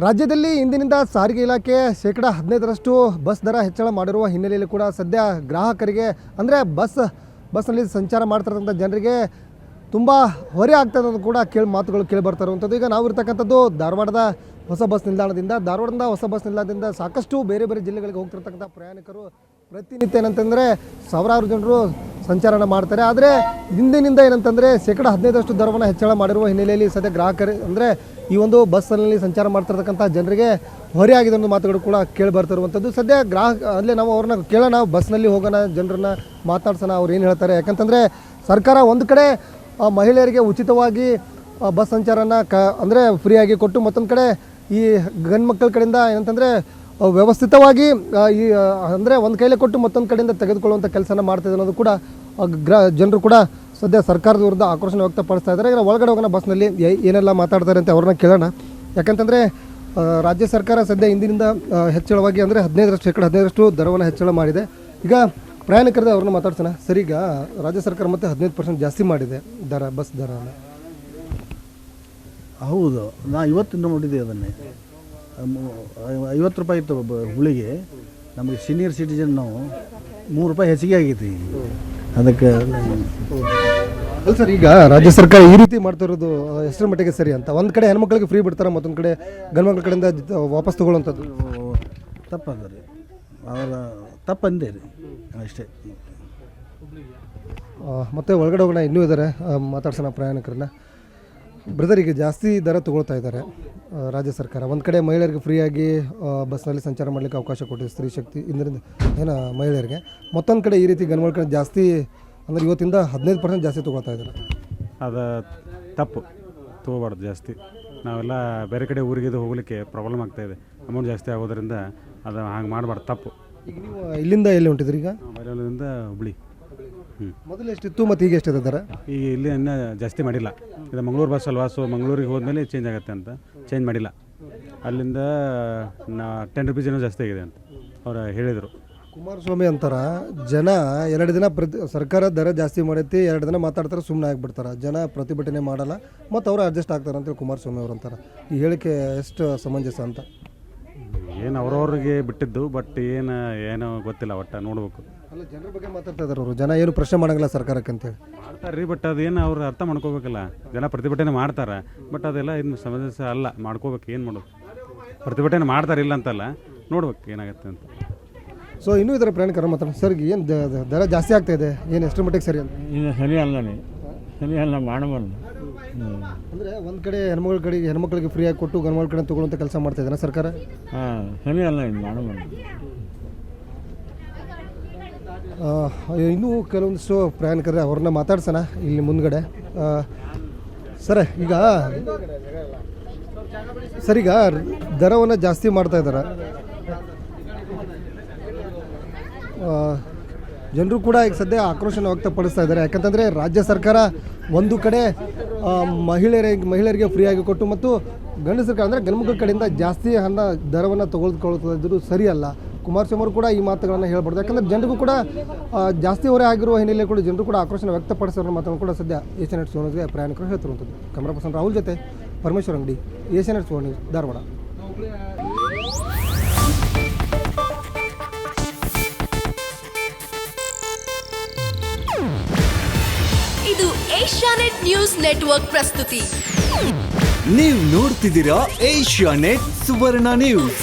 ರಾಜ್ಯದಲ್ಲಿ ಇಂದಿನಿಂದ ಸಾರಿಗೆ ಇಲಾಖೆ ಶೇಕಡ 15ರಷ್ಟು ಬಸ್ ದರ ಹೆಚ್ಚಳ ಮಾಡಿರುವ ಹಿನ್ನೆಲೆಯಲ್ಲಿ ಕೂಡ ಸದ್ಯ ಗ್ರಾಹಕರಿಗೆ ಅಂದರೆ ಬಸ್ನಲ್ಲಿ ಸಂಚಾರ ಮಾಡ್ತಿರ್ತಕ್ಕಂಥ ಜನರಿಗೆ ತುಂಬ ಹೊರೆ ಆಗ್ತದೆ ಅನ್ನೋದು ಕೂಡ ಮಾತುಗಳು ಕೇಳಿ ಬರ್ತಾ ಇರುವಂಥದ್ದು. ಈಗ ನಾವು ಇರ್ತಕ್ಕಂಥದ್ದು ಧಾರವಾಡದ ಹೊಸ ಬಸ್ ನಿಲ್ದಾಣದಿಂದ ಸಾಕಷ್ಟು ಬೇರೆ ಬೇರೆ ಜಿಲ್ಲೆಗಳಿಗೆ ಹೋಗ್ತಿರ್ತಕ್ಕಂಥ ಪ್ರಯಾಣಿಕರು ಪ್ರತಿನಿತ್ಯ ಏನಂತಂದರೆ ಸಾವಿರಾರು ಜನರು ಸಂಚಾರನ ಮಾಡ್ತಾರೆ. ಆದರೆ ಇಂದಿನಿಂದ ಏನಂತಂದರೆ ಶೇಕಡ 15ರಷ್ಟು ದರವನ್ನು ಹೆಚ್ಚಳ ಮಾಡಿರುವ ಹಿನ್ನೆಲೆಯಲ್ಲಿ ಸದ್ಯ ಗ್ರಾಹಕರು ಅಂದರೆ ಈ ಒಂದು ಬಸ್ನಲ್ಲಿ ಸಂಚಾರ ಮಾಡ್ತಿರ್ತಕ್ಕಂಥ ಜನರಿಗೆ ಹೊರೆ ಆಗಿದೆ ಅನ್ನೋ ಮಾತುಗಳು ಕೂಡ ಕೇಳಿ ಬರ್ತಿರುವಂಥದ್ದು. ಸದ್ಯ ಅಲ್ಲೇ ನಾವು ಅವ್ರನ್ನ ಕೇಳೋಣ, ಬಸ್ನಲ್ಲಿ ಹೋಗೋಣ, ಜನರನ್ನ ಮಾತಾಡ್ಸೋಣ, ಅವ್ರು ಏನು ಹೇಳ್ತಾರೆ. ಯಾಕಂತಂದರೆ ಸರ್ಕಾರ ಒಂದು ಕಡೆ ಮಹಿಳೆಯರಿಗೆ ಉಚಿತವಾಗಿ ಬಸ್ ಸಂಚಾರನ ಅಂದರೆ ಫ್ರೀಯಾಗಿ ಕೊಟ್ಟು, ಮತ್ತೊಂದು ಕಡೆ ಈ ಗಂಡು ಮಕ್ಕಳ ಕಡೆಯಿಂದ ಏನಂತಂದರೆ ವ್ಯವಸ್ಥಿತವಾಗಿ ಈ ಅಂದರೆ ಒಂದು ಕೈಲೇ ಕೊಟ್ಟು ಮತ್ತೊಂದು ಕಡೆಯಿಂದ ತೆಗೆದುಕೊಳ್ಳುವಂಥ ಕೆಲಸನ ಮಾಡ್ತಿದೆ ಅನ್ನೋದು ಕೂಡ ಜನರು ಕೂಡ ಸದ್ಯ ಸರ್ಕಾರದ ವಿರುದ್ಧ ಆಕ್ರೋಶ ವ್ಯಕ್ತಪಡಿಸ್ತಾ ಇದ್ದಾರೆ. ಈಗ ಒಳಗಡೆ ಹೋಗೋಣ, ಬಸ್ನಲ್ಲಿ ಏನೆಲ್ಲ ಮಾತಾಡ್ತಾರೆ ಅಂತ ಅವ್ರನ್ನ ಕೇಳೋಣ. ಯಾಕಂತಂದರೆ ರಾಜ್ಯ ಸರ್ಕಾರ ಸದ್ಯ ಇಂದಿನಿಂದ ಹೆಚ್ಚಳವಾಗಿ ಅಂದರೆ ಶೇಕಡ 15ರಷ್ಟು ದರವನ್ನು ಹೆಚ್ಚಳ ಮಾಡಿದೆ. ಈಗ ಪ್ರಯಾಣಿಕರದ ಅವ್ರನ್ನ ಮಾತಾಡ್ಸೋಣ. ಸರ್, ಈಗ ರಾಜ್ಯ ಸರ್ಕಾರ ಮತ್ತೆ 15% ಜಾಸ್ತಿ ಮಾಡಿದೆ ಬಸ್ ದರ. ಹೌದು, ನಾ ಇವತ್ತಿಂದ ನೋಡಿದ್ದೆ ಅದನ್ನೇ. 50 ರೂಪಾಯಿ ಇತ್ತು ಹುಳಿಗೆ. ನಮಗೆ ಸೀನಿಯರ್ ಸಿಟಿಜನ್ ನಾವು 3 ರೂಪಾಯಿ ಹೆಚ್ಚಿಗೆ ಆಗೈತಿ ಅದಕ್ಕೆ. ಅಲ್ಲ ಸರ್, ಈಗ ರಾಜ್ಯ ಸರ್ಕಾರ ಈ ರೀತಿ ಮಾಡ್ತಾ ಇರೋದು ಎಷ್ಟರ ಮಟ್ಟಿಗೆ ಸರಿ ಅಂತ? ಒಂದು ಕಡೆ ಹೆಣ್ಮಕ್ಳಿಗೆ ಫ್ರೀ ಬಿಡ್ತಾರೆ, ಮತ್ತೊಂದು ಕಡೆ ಗಂಡು ಮಕ್ಳ ಕಡೆಯಿಂದ ವಾಪಸ್ ತೊಗೊಳ್ಳೋಂಥದ್ದು ತಪ್ಪದ ರೀ. ಅವರ ತಪ್ಪಂದೇ ರೀ, ಅಷ್ಟೇ. ಮತ್ತು ಒಳಗಡೆ ಹೋಗೋಣ, ಇನ್ನೂ ಇದ್ದಾರೆ, ಮಾತಾಡ್ಸೋಣ ಪ್ರಯಾಣಿಕರನ್ನ. ಬ್ರದರ್, ಈಗ ಜಾಸ್ತಿ ದರ ತೊಗೊಳ್ತಾ ಇದ್ದಾರೆ ರಾಜ್ಯ ಸರ್ಕಾರ. ಒಂದು ಕಡೆ ಮಹಿಳೆಯರಿಗೆ ಫ್ರೀಯಾಗಿ ಬಸ್ನಲ್ಲಿ ಸಂಚಾರ ಮಾಡಲಿಕ್ಕೆ ಅವಕಾಶ ಕೊಟ್ಟಿದೆ, ಸ್ತ್ರೀ ಶಕ್ತಿ ಇದರಿಂದ ಮಹಿಳೆಯರಿಗೆ. ಮತ್ತೊಂದು ಕಡೆ ಈ ರೀತಿ ಗಂಡು ಕಡೆ ಜಾಸ್ತಿ ಅಂದರೆ ಇವತ್ತಿಂದ 15% ಜಾಸ್ತಿ ತೊಗೊಳ್ತಾ ಇದ್ದಾರೆ. ಅದು ತಪ್ಪು, ತೊಗೋಬಾರ್ದು ಜಾಸ್ತಿ. ನಾವೆಲ್ಲ ಬೇರೆ ಕಡೆ ಊರಿಗೆ ಹೋಗಲಿಕ್ಕೆ ಪ್ರಾಬ್ಲಮ್ ಆಗ್ತಾಯಿದೆ, ಅಮೌಂಟ್ ಜಾಸ್ತಿ ಆಗೋದ್ರಿಂದ ಅದು ಹಂಗೆ ಮಾಡಬಾರ್ದು, ತಪ್ಪು. ಈಗ ನೀವು ಇಲ್ಲಿಂದ ಎಲ್ಲಿ ಹೊಂಟಿದ್ರಿ? ಈಗ ಬೈಲಹೊಂಗಲದಿಂದ ಹುಬ್ಳಿ. ಮೊದಲು ಎಷ್ಟಿತ್ತು ಮತ್ತು ಈಗ ಎಷ್ಟಿದೆ ದರ? ಈಗ ಇಲ್ಲಿ ಇನ್ನೂ ಜಾಸ್ತಿ ಮಾಡಿಲ್ಲ. ಇದು ಮಂಗಳೂರು ಬಸ್ ಅಲ್ವಾ, ಸೊ ಮಂಗಳೂರಿಗೆ ಹೋದ್ಮೇಲೆ ಚೇಂಜ್ ಆಗುತ್ತೆ ಅಂತ ಚೇಂಜ್ ಮಾಡಿಲ್ಲ. ಅಲ್ಲಿಂದ 10 ರೂಪೀಸ್ ಏನೋ ಜಾಸ್ತಿ ಆಗಿದೆ ಅಂತ ಅವ್ರು ಹೇಳಿದರು. ಕುಮಾರಸ್ವಾಮಿ ಅಂತಾರ, ಜನ 2 ದಿನ ಸರ್ಕಾರ ದರ ಜಾಸ್ತಿ ಮಾಡೈತಿ, 2 ದಿನ ಮಾತಾಡ್ತಾರೆ, ಸುಮ್ಮನೆ ಆಗಿಬಿಡ್ತಾರೆ, ಜನ ಪ್ರತಿಭಟನೆ ಮಾಡಲ್ಲ, ಮತ್ತು ಅವರು ಅಡ್ಜಸ್ಟ್ ಆಗ್ತಾರೆ ಅಂತೇಳಿ ಕುಮಾರಸ್ವಾಮಿ ಅವ್ರು ಅಂತಾರೆ. ಈ ಹೇಳಿಕೆ ಎಷ್ಟು ಸಮಂಜಸ ಅಂತ? ಏನು ಅವ್ರವ್ರಿಗೆ ಬಿಟ್ಟಿದ್ದು, ಬಟ್ ಏನೋ ಗೊತ್ತಿಲ್ಲ, ಒಟ್ಟು ನೋಡ್ಬೇಕು. ಅಲ್ಲ, ಜನರ ಬಗ್ಗೆ ಮಾತಾಡ್ತಾ ಇದ್ದಾರೆ ಅವರು. ಜನ ಏನು ಪ್ರಶ್ನೆ ಮಾಡಂಗಿಲ್ಲ ಸರ್ಕಾರಕ್ಕೆ ಅಂತೇಳಿ ಮಾಡ್ತಾರೆ ರೀ, ಬಟ್ ಅದೇನು ಅವ್ರು ಅರ್ಥ ಮಾಡ್ಕೋಬೇಕಲ್ಲ. ಜನ ಪ್ರತಿಭಟನೆ ಮಾಡ್ತಾರೆ, ಬಟ್ ಅದೆಲ್ಲ ಇನ್ನು ಸಮಸ್ಯೆ ಅಲ್ಲ, ಮಾಡ್ಕೋಬೇಕು. ಏನು ಮಾಡೋದು, ಪ್ರತಿಭಟನೆ ಮಾಡ್ತಾರೆ, ಇಲ್ಲ ಅಂತಲ್ಲ, ನೋಡ್ಬೇಕು ಏನಾಗುತ್ತೆ ಅಂತ. ಸೊ ಇನ್ನೂ ಇದರ ಪ್ರಯಾಣಿಕರ ಮಾತಾಡ. ಸರ್, ಏನು ದರ ಜಾಸ್ತಿ ಆಗ್ತಾ ಇದೆ, ಏನು ಎಷ್ಟರ ಮಟ್ಟಿಗೆ ಸರಿ ಅಂತ? ಇದು ಸರಿ ಅಲ್ಲ ಮಾಡಬಾರ್ದು. ಅಂದರೆ ಒಂದು ಕಡೆ ಹೆಣ್ಮಕ್ಳಿಗೆ ಫ್ರೀಯಾಗಿ ಕೊಟ್ಟು ಗಂಡು ಮಕ್ಕಳ ಕಡೆ ತೊಗೊಳ್ಳುವಂಥ ಕೆಲಸ ಮಾಡ್ತಾ ಇದ್ದಾನೆ ಸರ್ಕಾರ. ಸರಿ ಅಲ್ಲ, ಇದು ಮಾಡಬಾರ್ದು. ಇನ್ನೂ ಕೆಲವೊಂದಿಷ್ಟು ಪ್ರಯಾಣಿಕರ ಅವ್ರನ್ನ ಮಾತಾಡ್ಸೋಣ ಇಲ್ಲಿ ಮುಂದ್ಗಡೆ. ಸರ್, ಈಗ ದರವನ್ನು ಜಾಸ್ತಿ ಮಾಡ್ತಾ ಇದ್ದಾರೆ. ಜನರು ಕೂಡ ಈಗ ಸದ್ಯ ಆಕ್ರೋಶನ ವ್ಯಕ್ತಪಡಿಸ್ತಾ ಇದ್ದಾರೆ. ಯಾಕಂತಂದರೆ ರಾಜ್ಯ ಸರ್ಕಾರ ಒಂದು ಕಡೆ ಮಹಿಳೆಯರಿಗೆ ಫ್ರೀಯಾಗಿ ಕೊಟ್ಟು, ಮತ್ತು ಗಂಡು ಸರ್ಕಾರ ಅಂದರೆ ಗಂಡು ಕಡೆಯಿಂದ ಜಾಸ್ತಿ ದರವನ್ನು ತೆಗೆದುಕೊಳ್ಳುತ್ತಿದ್ದರೂ ಸರಿಯಲ್ಲ. ಕುಮಾರಸ್ವಾಮಿ ಅವರು ಕೂಡ ಈ ಮಾತುಗಳನ್ನು ಹೇಳ್ಬಾರ್ದು. ಯಾಕಂದರೆ ಜನರಿಗೂ ಕೂಡ ಜಾಸ್ತಿ ಹೊರೆ ಆಗಿರುವ ಹಿನ್ನೆಲೆ ಕೂಡ ಜನರು ಕೂಡ ಆಕ್ರೋಶನ ವ್ಯಕ್ತಪಡಿಸೋರ ಮಾತನ್ನು ಕೂಡ ಸದ್ಯ ಏಷ್ಯಾನೆಟ್ ಸುವರ್ಣಗೆ ಪ್ರಯಾಣಿಕರು ಹೇಳ್ತಿರುವಂಥದ್ದು. ಕ್ಯಾಮರಾ ಪರ್ಸನ್ ರಾಹುಲ್ ಜೊತೆ ಪರಮೇಶ್ವರ್ ಅಂಗಡಿ, ಏಷ್ಯಾನೆಟ್ ಸುವರ್ಣ, ಧಾರವಾಡ. ಇದು ಏಷ್ಯಾನೆಟ್ ನ್ಯೂಸ್ ನೆಟ್ವರ್ಕ್ ಪ್ರಸ್ತುತಿ. ನೀವು ನೋಡ್ತಿದ್ದೀರಾ ಏಷ್ಯಾನೆಟ್ ಸುವರ್ಣ ನ್ಯೂಸ್.